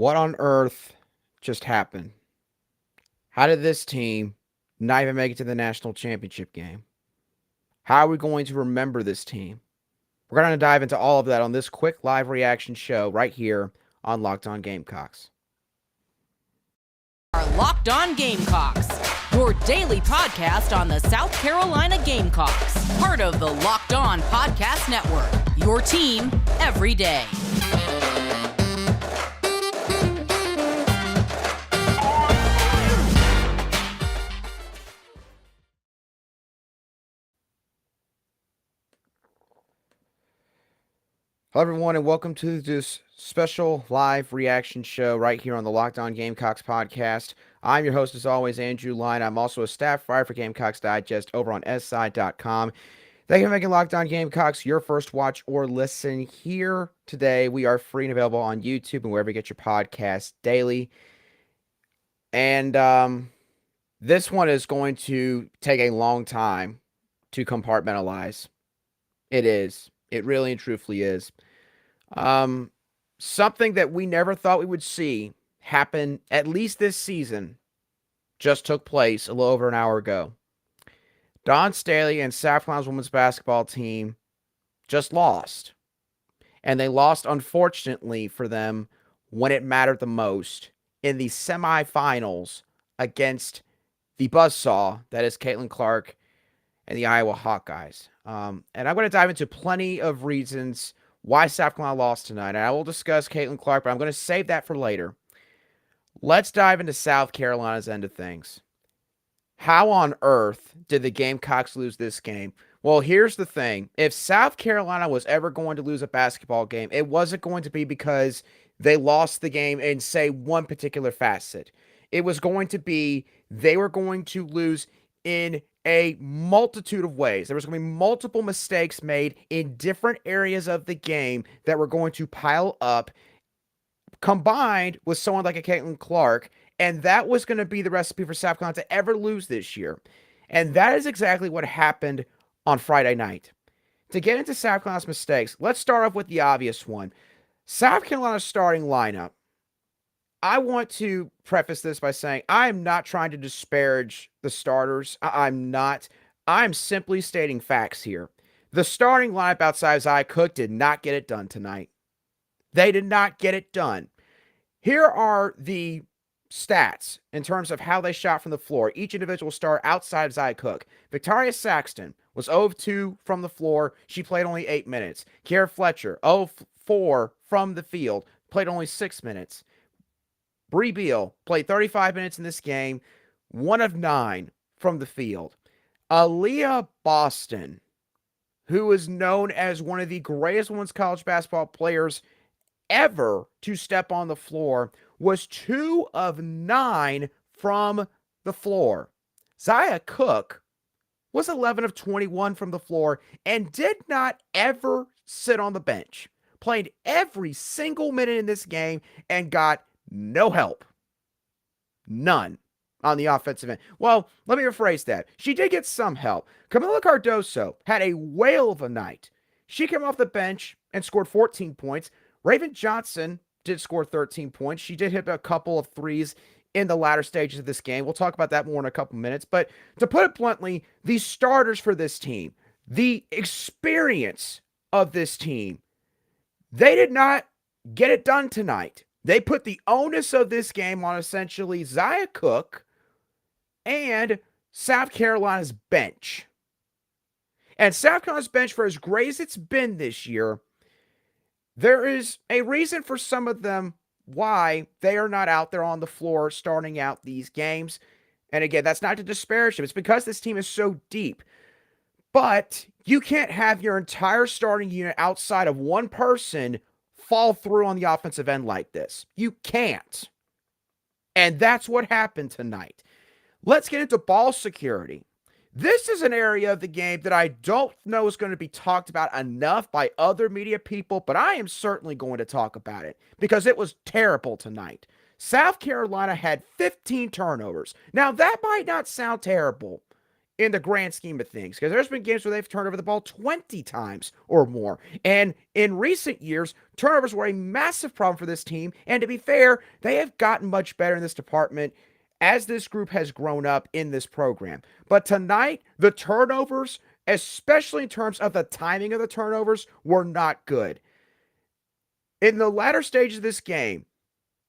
What on earth just happened? How did this team not even make it to the national championship game? How are we going to remember this team? We're going to dive into all of that on this quick live reaction show right here on Locked On Gamecocks. Our Locked On Gamecocks, your daily podcast on the South Carolina Gamecocks, part of the Locked On Podcast Network, your team every day. Hello, everyone, and welcome to this special live reaction show right here on the Locked On Gamecocks podcast. I'm your host, as always, Andrew Line. I'm also a staff writer for Gamecocks Digest over on SI.com. Thank you for making Locked On Gamecocks your first watch or listen here today. We are free and available on YouTube and wherever you get your podcasts daily. And this one is going to take a long time to compartmentalize. It is. It really and truthfully is. Something that we never thought we would see happen, at least this season, just took place a little over an hour ago. Dawn Staley and South Carolina's women's basketball team just lost. And they lost, unfortunately for them, when it mattered the most in the semifinals against the buzzsaw that is Caitlin Clark and the Iowa Hawkeyes. And I'm going to dive into plenty of reasons why South Carolina lost tonight. And I will discuss Caitlin Clark, but I'm going to save that for later. Let's dive into South Carolina's end of things. How on earth did the Gamecocks lose this game? Well, here's the thing. If South Carolina was ever going to lose a basketball game, it wasn't going to be because they lost the game in, say, one particular facet. It was going to be they were going to lose in a multitude of ways. There was going to be multiple mistakes made in different areas of the game that were going to pile up, combined with someone like a Caitlin Clark, and that was going to be the recipe for South Carolina to ever lose this year. And that is exactly what happened on Friday night. To get into South Carolina's mistakes, let's start off with the obvious one. South Carolina's starting lineup. I want to preface this by saying I am not trying to disparage the starters. I'm not. I'm simply stating facts here. The starting lineup outside of Iowa Cook did not get it done tonight. They did not get it done. Here are the stats in terms of how they shot from the floor. Each individual star outside of Iowa Cook. Victoria Saxton was 0 of 2 from the floor. She played only 8 minutes. Kiera Fletcher, 0 of 4 from the field. Played only 6 minutes. Bree Beal played 35 minutes in this game, 1 of 9 from the field. Aliyah Boston, who is known as one of the greatest women's college basketball players ever to step on the floor, was 2 of 9 from the floor. Zia Cook was 11 of 21 from the floor and did not ever sit on the bench. Played every single minute in this game and got no help. None on the offensive end. Well, let me rephrase that. She did get some help. Camila Cardoso had a whale of a night. She came off the bench and scored 14 points. Raven Johnson did score 13 points. She did hit a couple of threes in the latter stages of this game. We'll talk about that more in a couple minutes. But to put it bluntly, the starters for this team, the experience of this team, they did not get it done tonight. They put the onus of this game on essentially Zia Cook and South Carolina's bench. And South Carolina's bench, for as great as it's been this year, there is a reason for some of them why they are not out there on the floor starting out these games. And again, that's not to disparage them. It's because this team is so deep. But you can't have your entire starting unit outside of one person fall through on the offensive end like this. You can't. And that's what happened tonight. Let's get into ball security. This is an area of the game that I don't know is going to be talked about enough by other media people, but I am certainly going to talk about it because it was terrible tonight. South Carolina had 15 turnovers. Now, that might not sound terrible in the grand scheme of things, because there's been games where they've turned over the ball 20 times or more. And in recent years, turnovers were a massive problem for this team. And to be fair, they have gotten much better in this department as this group has grown up in this program. But tonight, the turnovers, especially in terms of the timing of the turnovers, were not good. In the latter stage of this game,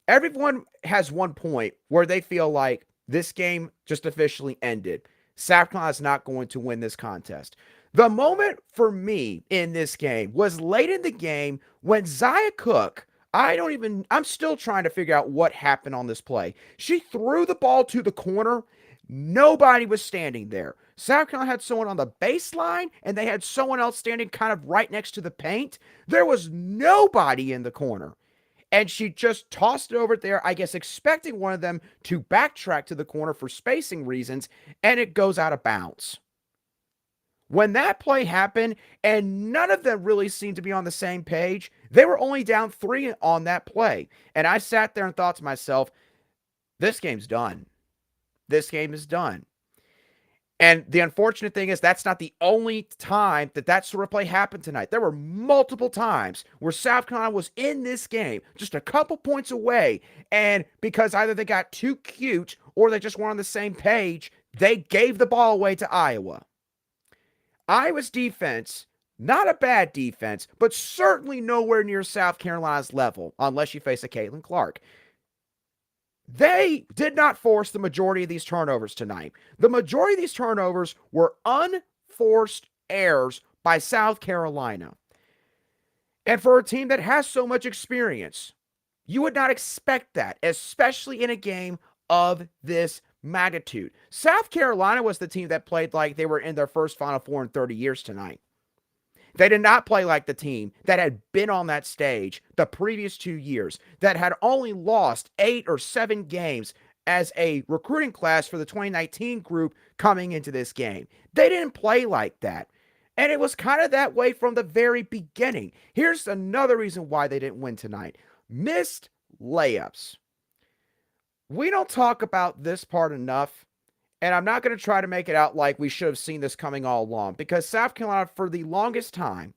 everyone has one point where they feel like this game just officially ended. South Carolina is not going to win this contest. The moment for me in this game was late in the game when Zia Cook, I'm still trying to figure out what happened on this play. She threw the ball to the corner. Nobody was standing there. South Carolina had someone on the baseline, and they had someone else standing kind of right next to the paint. There was nobody in the corner. And she just tossed it over there, I guess expecting one of them to backtrack to the corner for spacing reasons, and it goes out of bounds. When that play happened, and none of them really seemed to be on the same page, they were only down 3 on that play. And I sat there and thought to myself, this game's done. This game is done. And the unfortunate thing is that's not the only time that sort of play happened tonight. There were multiple times where South Carolina was in this game, just a couple points away, and because either they got too cute or they just weren't on the same page, they gave the ball away to Iowa. Iowa's defense, not a bad defense, but certainly nowhere near South Carolina's level, unless you face a Caitlin Clark. They did not force the majority of these turnovers tonight. The majority of these turnovers were unforced errors by South Carolina. And for a team that has so much experience, you would not expect that, especially in a game of this magnitude. South Carolina was the team that played like they were in their first Final Four in 30 years tonight. They did not play like the team that had been on that stage the previous 2 years, that had only lost 8 or 7 games as a recruiting class for the 2019 group coming into this game. They didn't play like that. And it was kind of that way from the very beginning. Here's another reason why they didn't win tonight. Missed layups. We don't talk about this part enough. And I'm not going to try to make it out like we should have seen this coming all along, because South Carolina, for the longest time,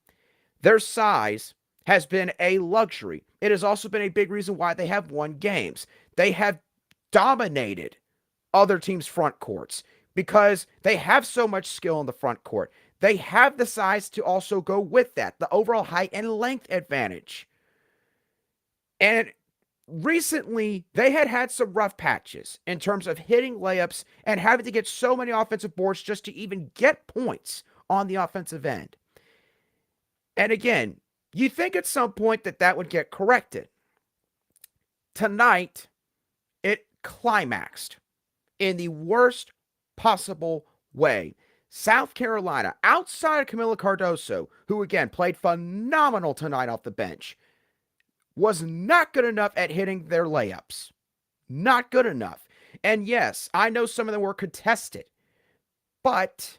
their size has been a luxury. It has also been a big reason why they have won games. They have dominated other teams' front courts because they have so much skill in the front court. They have the size to also go with that, the overall height and length advantage. And recently, they had some rough patches in terms of hitting layups and having to get so many offensive boards just to even get points on the offensive end. And again, you think at some point that would get corrected. Tonight, it climaxed in the worst possible way. South Carolina, outside of Camila Cardoso, who again played phenomenal tonight off the bench, was not good enough at hitting their layups. Not good enough. And yes, I know some of them were contested, but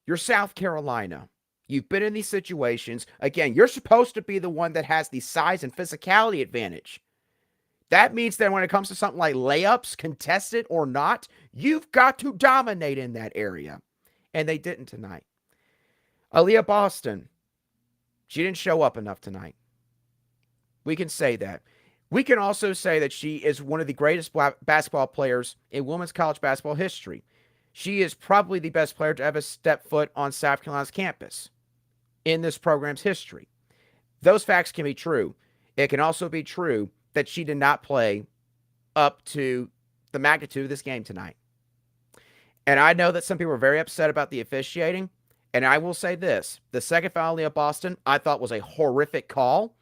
you're South Carolina. You've been in these situations. Again, you're supposed to be the one that has the size and physicality advantage. That means that when it comes to something like layups, contested or not, you've got to dominate in that area. And they didn't tonight. Aliyah Boston, she didn't show up enough tonight. We can say that. We can also say that she is one of the greatest basketball players in women's college basketball history. She is probably the best player to ever step foot on South Carolina's campus in this program's history. Those facts can be true. It can also be true that she did not play up to the magnitude of this game tonight. And I know that some people are very upset about the officiating. And I will say this. The second foul of Boston, I thought was a horrific call.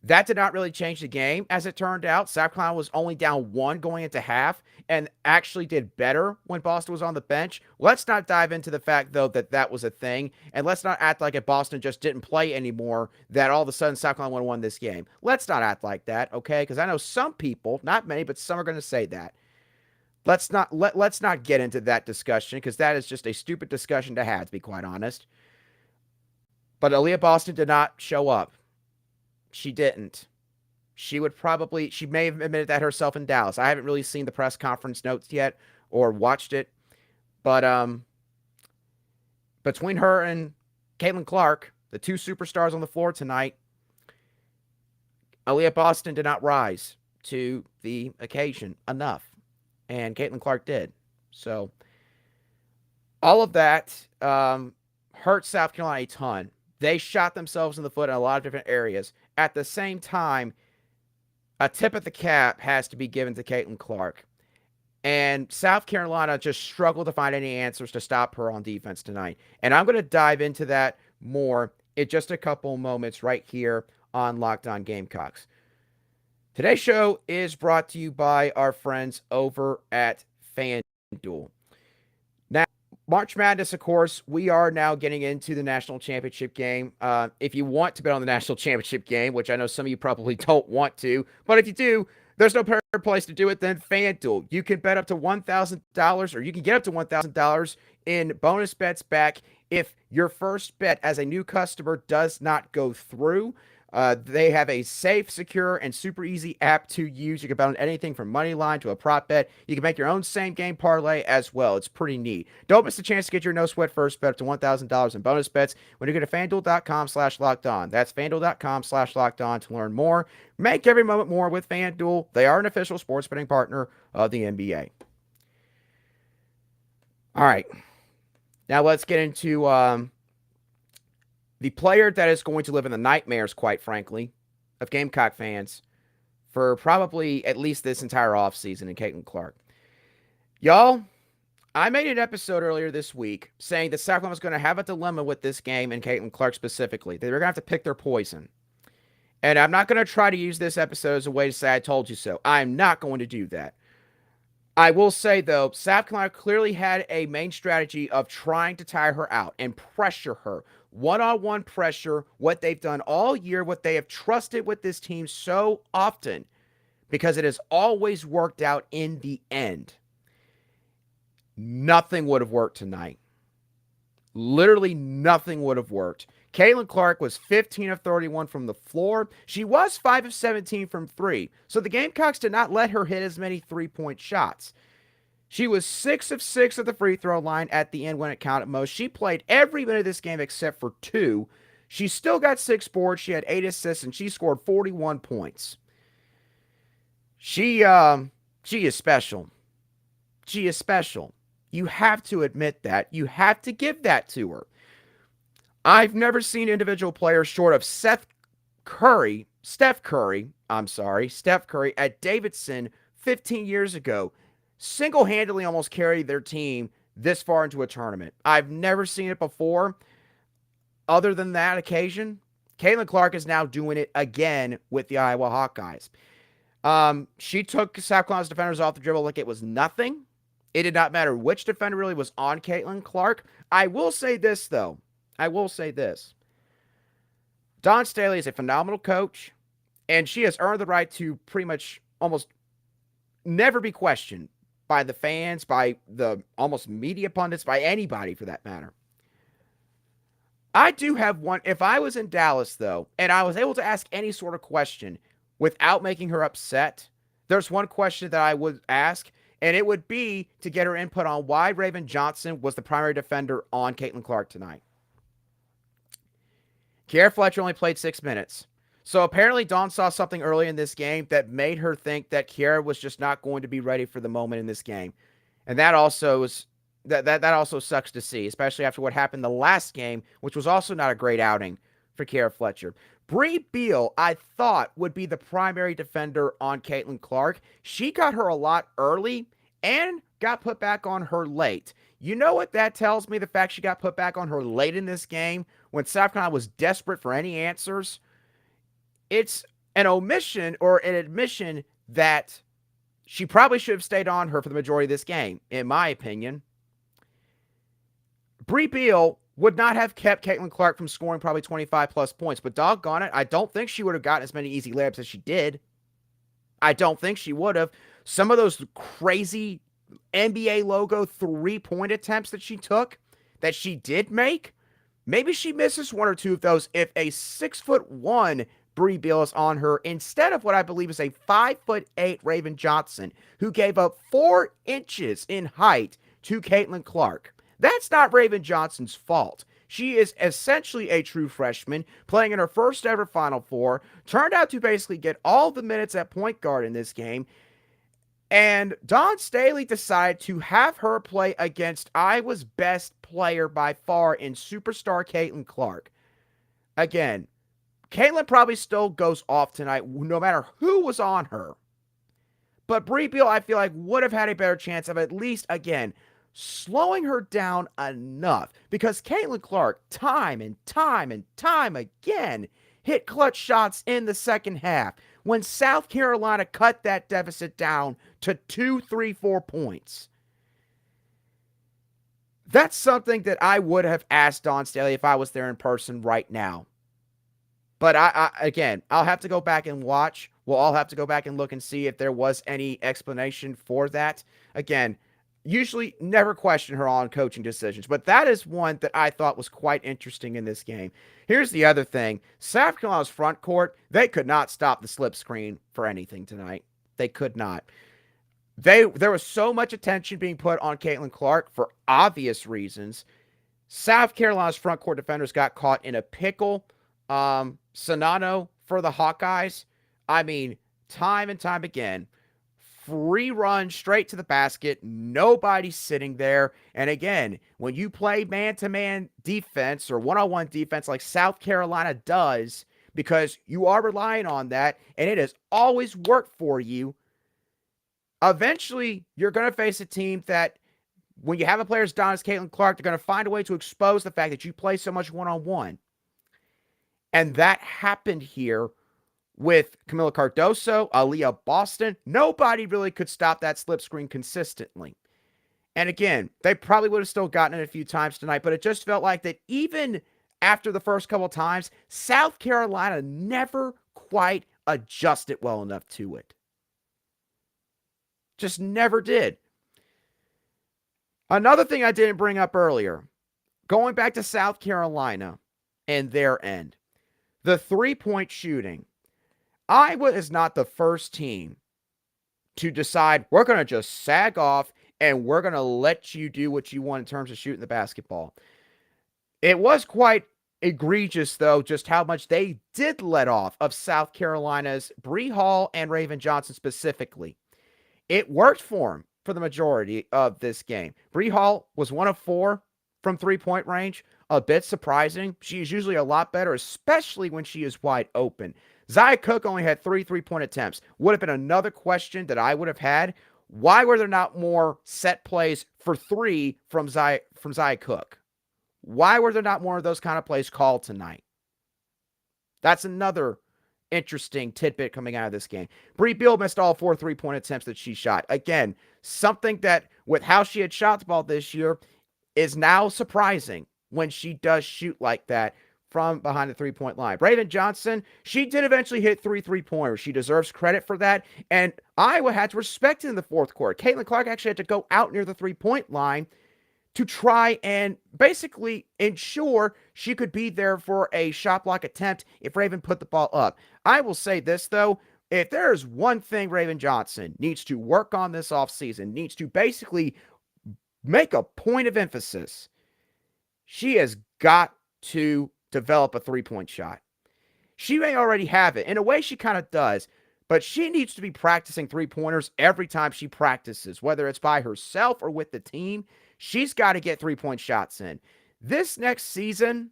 That did not really change the game, as it turned out. South Carolina was only down 1 going into half and actually did better when Boston was on the bench. Let's not dive into the fact, though, that was a thing. And let's not act like if Boston just didn't play anymore, that all of a sudden South Carolina would have won this game. Let's not act like that, okay? Because I know some people, not many, but some are going to say that. Let's not get into that discussion, because that is just a stupid discussion to have, to be quite honest. But Aliyah Boston did not show up. She didn't. She may have admitted that herself in Dallas. I haven't really seen the press conference notes yet or watched it. But between her and Caitlin Clark, the two superstars on the floor tonight, Aliyah Boston did not rise to the occasion enough, and Caitlin Clark did. So all of that hurt South Carolina a ton. They shot themselves in the foot in a lot of different areas. At the same time, a tip of the cap has to be given to Caitlin Clark. And South Carolina just struggled to find any answers to stop her on defense tonight. And I'm going to dive into that more in just a couple moments right here on Locked On Gamecocks. Today's show is brought to you by our friends over at FanDuel. Now, March Madness, of course, we are now getting into the national championship game. If you want to bet on the national championship game, which I know some of you probably don't want to, but if you do, there's no better place to do it than FanDuel. You can bet up to $1,000, or you can get up to $1,000 in bonus bets back if your first bet as a new customer does not go through. They have a safe, secure, and super easy app to use. You can bet on anything from money line to a prop bet. You can make your own same game parlay as well. It's pretty neat. Don't miss the chance to get your no sweat first bet up to $1,000 in bonus bets when you go to FanDuel.com/lockedon. That's FanDuel.com/lockedon to learn more. Make every moment more with FanDuel. They are an official sports betting partner of the NBA. All right. Now let's get into the player that is going to live in the nightmares, quite frankly, of Gamecock fans for probably at least this entire offseason in Caitlin Clark. Y'all, I made an episode earlier this week saying that South Carolina was going to have a dilemma with this game and Caitlin Clark specifically. They were going to have to pick their poison. And I'm not going to try to use this episode as a way to say I told you so. I'm not going to do that. I will say, though, South Carolina clearly had a main strategy of trying to tire her out and pressure her. One-on-one pressure, what they've done all year, what they have trusted with this team so often, because it has always worked out in the end. Nothing would have worked tonight. Literally nothing would have worked. Caitlin Clark was 15 of 31 from the floor. She was 5 of 17 from 3. So the Gamecocks did not let her hit as many three-point shots. She was 6 of 6 at the free throw line at the end when it counted most. She played every minute of this game except for 2. She still got 6 boards. She had 8 assists, and she scored 41 points. She is special. She is special. You have to admit that. You have to give that to her. I've never seen individual players short of Steph Curry at Davidson 15 years ago single-handedly almost carry their team this far into a tournament. I've never seen it before. Other than that occasion, Caitlin Clark is now doing it again with the Iowa Hawkeyes. She took South Carolina's defenders off the dribble like it was nothing. It did not matter which defender really was on Caitlin Clark. I will say this, though. Dawn Staley is a phenomenal coach, and she has earned the right to pretty much almost never be questioned by the fans, by the almost media pundits, by anybody for that matter. I do have one. If I was in Dallas, though, and I was able to ask any sort of question without making her upset, there's one question that I would ask, and it would be to get her input on why Raven Johnson was the primary defender on Caitlin Clark tonight. Kiera Fletcher only played 6 minutes. So apparently Dawn saw something early in this game that made her think that Kiera was just not going to be ready for the moment in this game. And that also is that also sucks to see, especially after what happened the last game, which was also not a great outing for Kiera Fletcher. Bree Beal, I thought, would be the primary defender on Caitlin Clark. She got her a lot early and got put back on her late. You know what that tells me, the fact she got put back on her late in this game when South Carolina was desperate for any answers? It's an omission or an admission that she probably should have stayed on her for the majority of this game, in my opinion. Bree Beal would not have kept Caitlin Clark from scoring probably 25-plus points, but doggone it, I don't think she would have gotten as many easy layups as she did. I don't think she would have. Some of those crazy NBA logo three-point attempts that she took, that she did make, maybe she misses one or two of those if a 6'1" Bree Beal is on her instead of what I believe is a 5'8" Raven Johnson, who gave up 4 inches in height to Caitlin Clark. That's not Raven Johnson's fault. She is essentially a true freshman, playing in her first ever Final Four, turned out to basically get all the minutes at point guard in this game, and Dawn Staley decided to have her play against Iowa's best player by far in superstar Caitlin Clark. Again, Caitlin probably still goes off tonight no matter who was on her. But Brea Beal, I feel like, would have had a better chance of at least, again, slowing her down enough. Because Caitlin Clark, time and time again, hit clutch shots in the second half when South Carolina cut that deficit down to 2, 3, 4 points. That's something that I would have asked Dawn Staley if I was there in person right now. But again, I'll have to go back and watch. We'll all have to go back and look and see if there was any explanation for that. Again, usually never question her on coaching decisions, but that is one that I thought was quite interesting in this game. Here's the other thing. South Carolina's front court, they could not stop the slip screen for anything tonight. They could not. There was so much attention being put on Caitlin Clark for obvious reasons. South Carolina's front court defenders got caught in a pickle. Sonano for the Hawkeyes, I mean, time and time again, free run straight to the basket, nobody sitting there. And again, when you play man-to-man defense or one-on-one defense like South Carolina does, because you are relying on that, and it has always worked for you, eventually you're going to face a team that, when you have a player as down as Caitlin Clark, they're going to find a way to expose the fact that you play so much one-on-one. And that happened here with Camila Cardoso, Aliyah Boston. Nobody really could stop that slip screen consistently. And again, they probably would have still gotten it a few times tonight, but it just felt like that even after the first couple times, South Carolina never quite adjusted well enough to it. Just never did. Another thing I didn't bring up earlier, going back to South Carolina and their end. The three-point shooting. Iowa is not the first team to decide we're going to just sag off and we're going to let you do what you want in terms of shooting the basketball. It was quite egregious, though, just how much they did let off of South Carolina's Bree Hall and Raven Johnson specifically. It worked for them for the majority of this game. Bree Hall was 1 of 4 from three-point range. A bit surprising. She is usually a lot better, especially when she is wide open. Zia Cook only had 3 three-point attempts. Would have been another question that I would have had. Why were there not more set plays for 3 from Zia Cook? Why were there not more of those kind of plays called tonight? That's another interesting tidbit coming out of this game. Brea Beal missed all 4 three-point attempts that she shot. Again, something that, with how she had shot the ball this year, is now surprising when she does shoot like that from behind the three-point line. Raven Johnson, she did eventually hit 3 three-pointers. She deserves credit for that, and Iowa had to respect it in the fourth quarter. Caitlin Clark actually had to go out near the three-point line to try and basically ensure she could be there for a shot block attempt if Raven put the ball up. I will say this, though. If there's one thing Raven Johnson needs to work on this offseason, needs to basically make a point of emphasis, she has got to develop a three-point shot. She may already have it. In a way, she kind of does. But she needs to be practicing three-pointers every time she practices, whether it's by herself or with the team. She's got to get three-point shots in. This next season,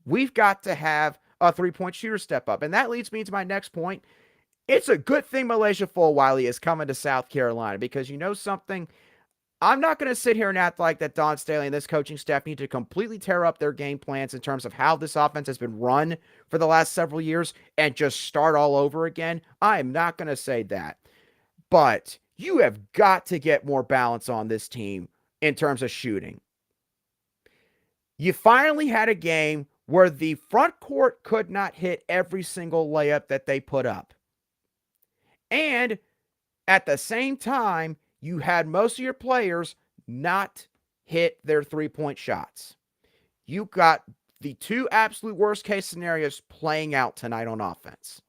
we've got to have a three-point shooter step up. And that leads me to my next point. It's a good thing Malaysia Fulwiley is coming to South Carolina, because you know something? I'm not going to sit here and act like that Dawn Staley and this coaching staff need to completely tear up their game plans in terms of how this offense has been run for the last several years and just start all over again. I am not going to say that. But you have got to get more balance on this team in terms of shooting. You finally had a game where the front court could not hit every single layup that they put up. And at the same time, you had most of your players not hit their three-point shots. You got the 2 absolute worst-case scenarios playing out tonight on offense.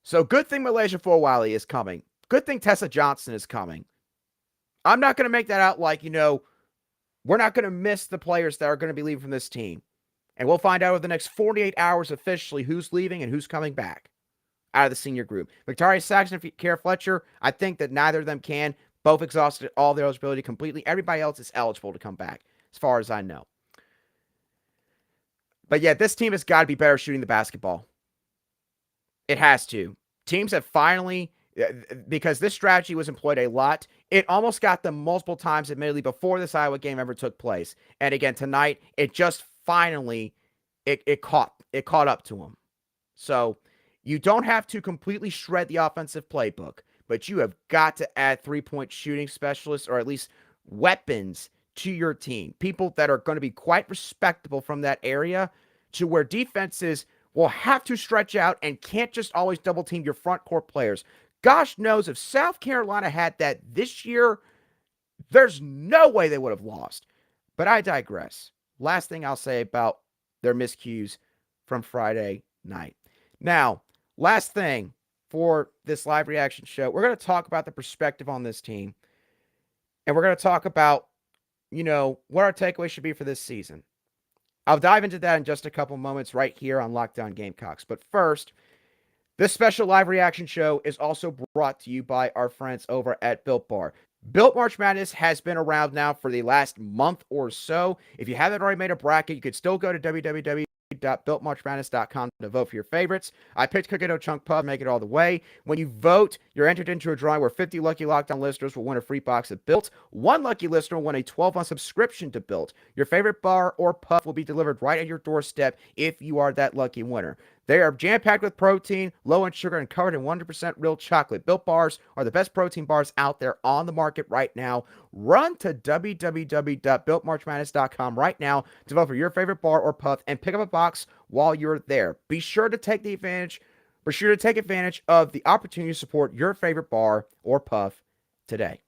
So good thing Malaysia Fulwiley is coming. Good thing Tessa Johnson is coming. I'm not going to make that out like, we're not going to miss the players that are going to be leaving from this team. And we'll find out over the next 48 hours officially who's leaving and who's coming back out of the senior group. Victoria Saxon and Kara Fletcher, I think that neither of them can. Both exhausted all their eligibility completely. Everybody else is eligible to come back, as far as I know. But yeah, this team has got to be better shooting the basketball. It has to. Teams have finally, because this strategy was employed a lot, it almost got them multiple times, admittedly, before this Iowa game ever took place. And again, tonight, it just finally, it caught up to them. So you don't have to completely shred the offensive playbook, but you have got to add three-point shooting specialists, or at least weapons, to your team. People that are going to be quite respectable from that area, to where defenses will have to stretch out and can't just always double team your front court players. Gosh knows if South Carolina had that this year, there's no way they would have lost. But I digress. Last thing I'll say about their miscues from Friday night. Now, last thing for this live reaction show, we're going to talk about the perspective on this team. And we're going to talk about, what our takeaway should be for this season. I'll dive into that in just a couple moments right here on Locked On Gamecocks. But first, this special live reaction show is also brought to you by our friends over at Built Bar. Built March Madness has been around now for the last month or so. If you haven't already made a bracket, you could still go to www.builtmarchmadness.com to vote for your favorites. I picked Cookie Dough Chunk Pub, make it all the way. When you vote, you're entered into a drawing where 50 lucky Locked On listeners will win a free box of Built. One lucky listener will win a 12-month subscription to Built. Your favorite bar or pub will be delivered right at your doorstep if you are that lucky winner. They are jam-packed with protein, low in sugar, and covered in 100% real chocolate. Built bars are the best protein bars out there on the market right now. Run to www.builtmarchmadness.com right now to vote for your favorite bar or pub and pick up a box while you're there. Be sure to take advantage of the opportunity to support your favorite bar or pub today.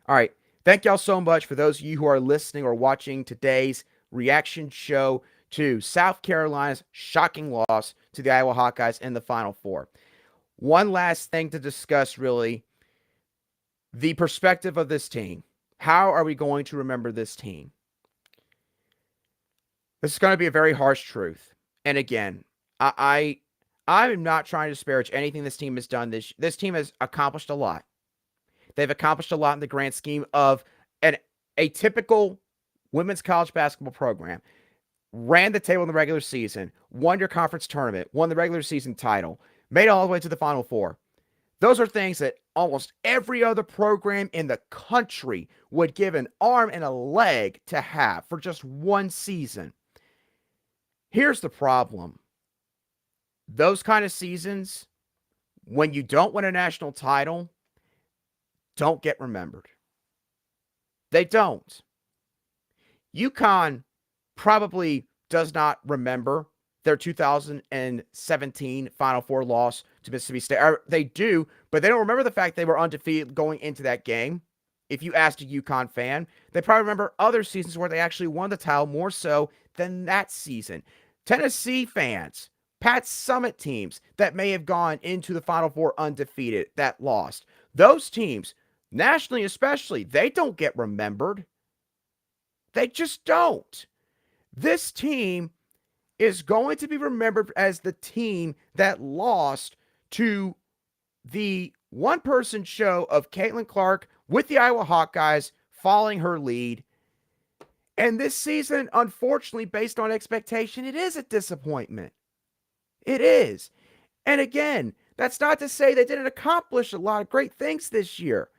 All right. Thank y'all so much for those of you who are listening or watching today's reaction show to South Carolina's shocking loss to the Iowa Hawkeyes in the Final Four. One last thing to discuss, really, the perspective of this team. How are we going to remember this team? This is going to be a very harsh truth. And again, I'm not trying to disparage anything this team has done. This team has accomplished a lot. They've accomplished a lot in the grand scheme of a typical women's college basketball program. Ran the table in the regular season, won your conference tournament, won the regular season title, made it all the way to the Final Four. Those are things that almost every other program in the country would give an arm and a leg to have for just one season. Here's the problem. Those kind of seasons, when you don't win a national title, don't get remembered. They don't. UConn probably does not remember their 2017 Final Four loss to Mississippi State. They do, but they don't remember the fact they were undefeated going into that game. If you asked a UConn fan, they probably remember other seasons where they actually won the title more so than that season. Tennessee fans, Pat Summitt teams that may have gone into the Final Four undefeated, that lost. Those teams, nationally especially, they don't get remembered. They just don't. This team is going to be remembered as the team that lost to the one-person show of Caitlin Clark with the Iowa Hawkeyes following her lead. And this season, unfortunately, based on expectation, it is a disappointment. It is. And again, that's not to say they didn't accomplish a lot of great things this year.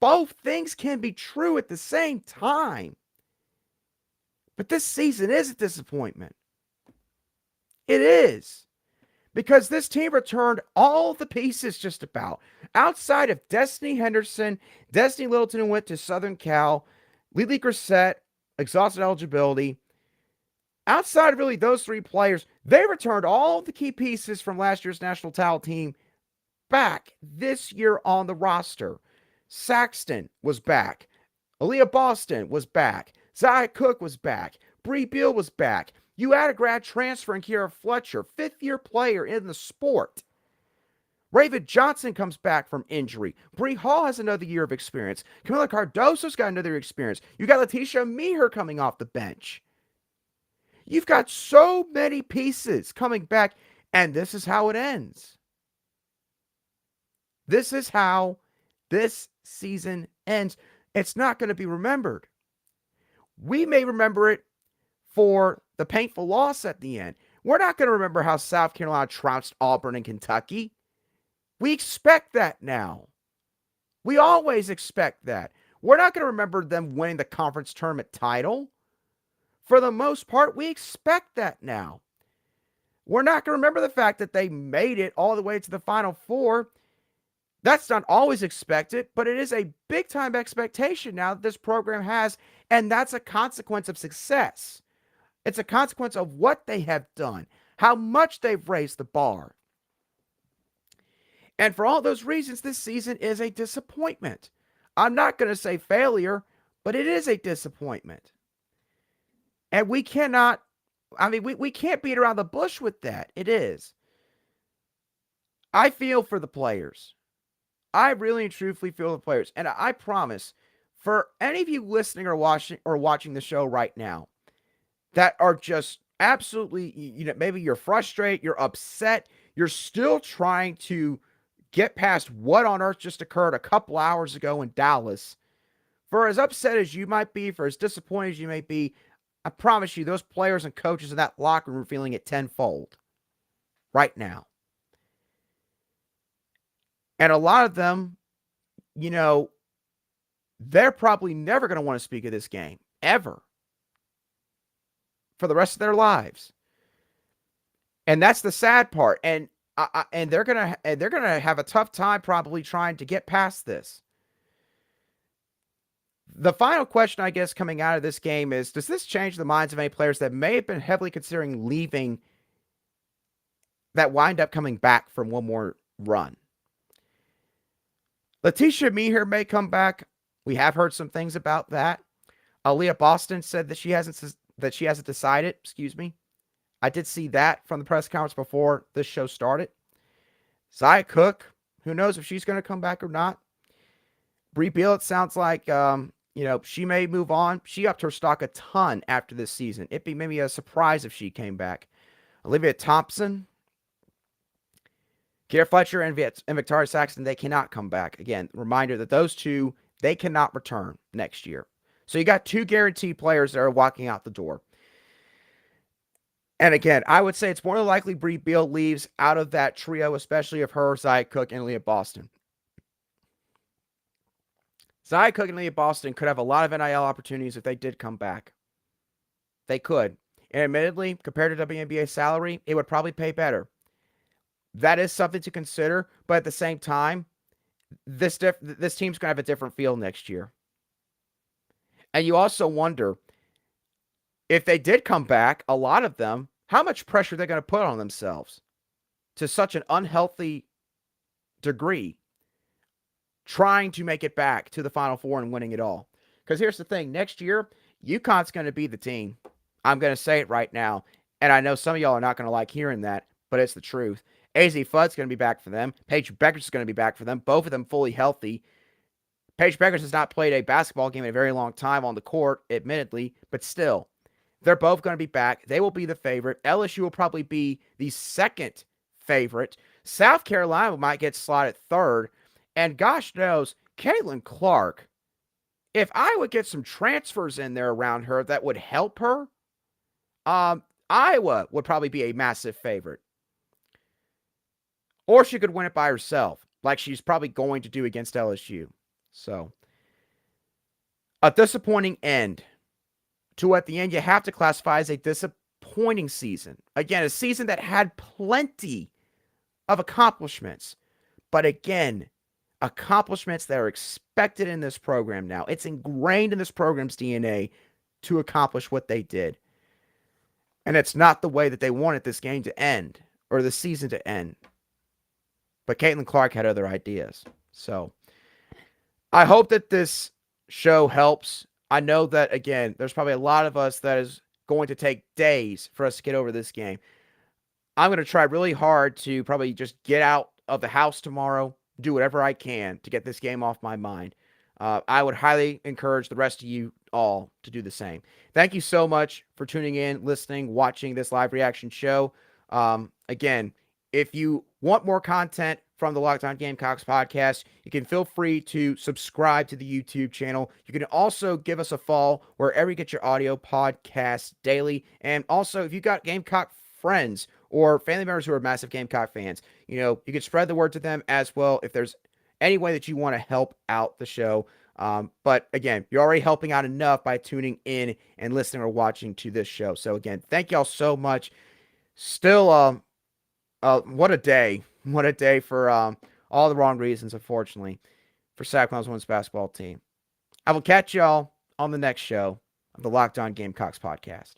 Both things can be true at the same time. But this season is a disappointment. It is. Because this team returned all the pieces just about. Outside of Destiny Henderson, Destiny Littleton who went to Southern Cal, Lily Grissett, exhausted eligibility. Outside of really those three players, they returned all the key pieces from last year's national title team back this year on the roster. Saxton was back. Aliyah Boston was back. Zia Cook was back. Bree Beal was back. You had a grad transfer in Kara Fletcher, fifth-year player in the sport. Raven Johnson comes back from injury. Bree Hall has another year of experience. Camila Cardoso's got another experience. You got Letitia Meeher coming off the bench. You've got so many pieces coming back, and this is how it ends. This is how this season ends. It's not going to be remembered. We may remember it for the painful loss at the end. We're not going to remember how South Carolina trounced Auburn and Kentucky. We expect that now. We always expect that. We're not going to remember them winning the conference tournament title. For the most part, we expect that now. We're not going to remember the fact that they made it all the way to the Final Four. That's not always expected, but it is a big-time expectation now that this program has, and that's a consequence of success. It's a consequence of what they have done, how much they've raised the bar. And for all those reasons, this season is a disappointment. I'm not going to say failure, but it is a disappointment. And we cannot, we can't beat around the bush with that. It is. I feel for the players. I really and truthfully feel for the players. And I promise, for any of you listening or watching the show right now that are just absolutely, maybe you're frustrated, you're upset, you're still trying to get past what on earth just occurred a couple hours ago in Dallas. For as upset as you might be, for as disappointed as you may be, I promise you, those players and coaches in that locker room are feeling it tenfold right now. And a lot of them, they're probably never going to want to speak of this game, ever, for the rest of their lives. And that's the sad part. And they're gonna have a tough time probably trying to get past this. The final question, I guess, coming out of this game is, does this change the minds of any players that may have been heavily considering leaving that wind up coming back from one more run? Letitia Meeher may come back. We have heard some things about that. Aliyah Boston said that she hasn't decided. Excuse me. I did see that from the press conference before this show started. Zia Cook, who knows if she's going to come back or not. Bree Beal, it sounds like, she may move on. She upped her stock a ton after this season. It'd be maybe a surprise if she came back. Olivia Thompson, Kiera Fletcher, and Victoria Saxton, they cannot come back. Again, reminder that those two, they cannot return next year. So you got two guaranteed players that are walking out the door. And again, I would say it's more than likely Bree Beal leaves out of that trio, especially of her, Zia Cook, and Aliyah Boston. Zia Cook and Aliyah Boston could have a lot of NIL opportunities if they did come back. They could. And admittedly, compared to WNBA salary, it would probably pay better. That is something to consider, but at the same time, this team's going to have a different feel next year. And you also wonder, if they did come back, a lot of them, how much pressure they're going to put on themselves to such an unhealthy degree, trying to make it back to the Final Four and winning it all. Because here's the thing, next year, UConn's going to be the team. I'm going to say it right now, and I know some of y'all are not going to like hearing that, but it's the truth. AZ Fudd's going to be back for them. Paige Beckers is going to be back for them, both of them fully healthy. Paige Beckers has not played a basketball game in a very long time on the court, admittedly, but still, they're both going to be back. They will be the favorite. LSU will probably be the second favorite. South Carolina might get slotted third. And gosh knows, Caitlin Clark, if I would get some transfers in there around her that would help her, Iowa would probably be a massive favorite. Or she could win it by herself, like she's probably going to do against LSU. So, a disappointing end to, at the end, you have to classify as a disappointing season. Again, a season that had plenty of accomplishments. But again, accomplishments that are expected in this program now. It's ingrained in this program's DNA to accomplish what they did. And it's not the way that they wanted this game to end, or the season to end. But Caitlin Clark had other ideas. So, I hope that this show helps. I know that, again, there's probably a lot of us that is going to take days for us to get over this game. I'm going to try really hard to probably just get out of the house tomorrow, do whatever I can to get this game off my mind. I would highly encourage the rest of you all to do the same. Thank you so much for tuning in, listening, watching this live reaction show. Again, if you want more content from the Locked On Gamecocks podcast, you can feel free to subscribe to the YouTube channel. You can also give us a follow wherever you get your audio podcasts daily. And also, if you got Gamecock friends or family members who are massive Gamecock fans, you can spread the word to them as well if there's any way that you want to help out the show. But again, you're already helping out enough by tuning in and listening or watching to this show. So again, thank y'all so much. Still, what a day. What a day for all the wrong reasons, unfortunately, for South Carolina's women's basketball team. I will catch y'all on the next show of the Locked On Gamecocks podcast.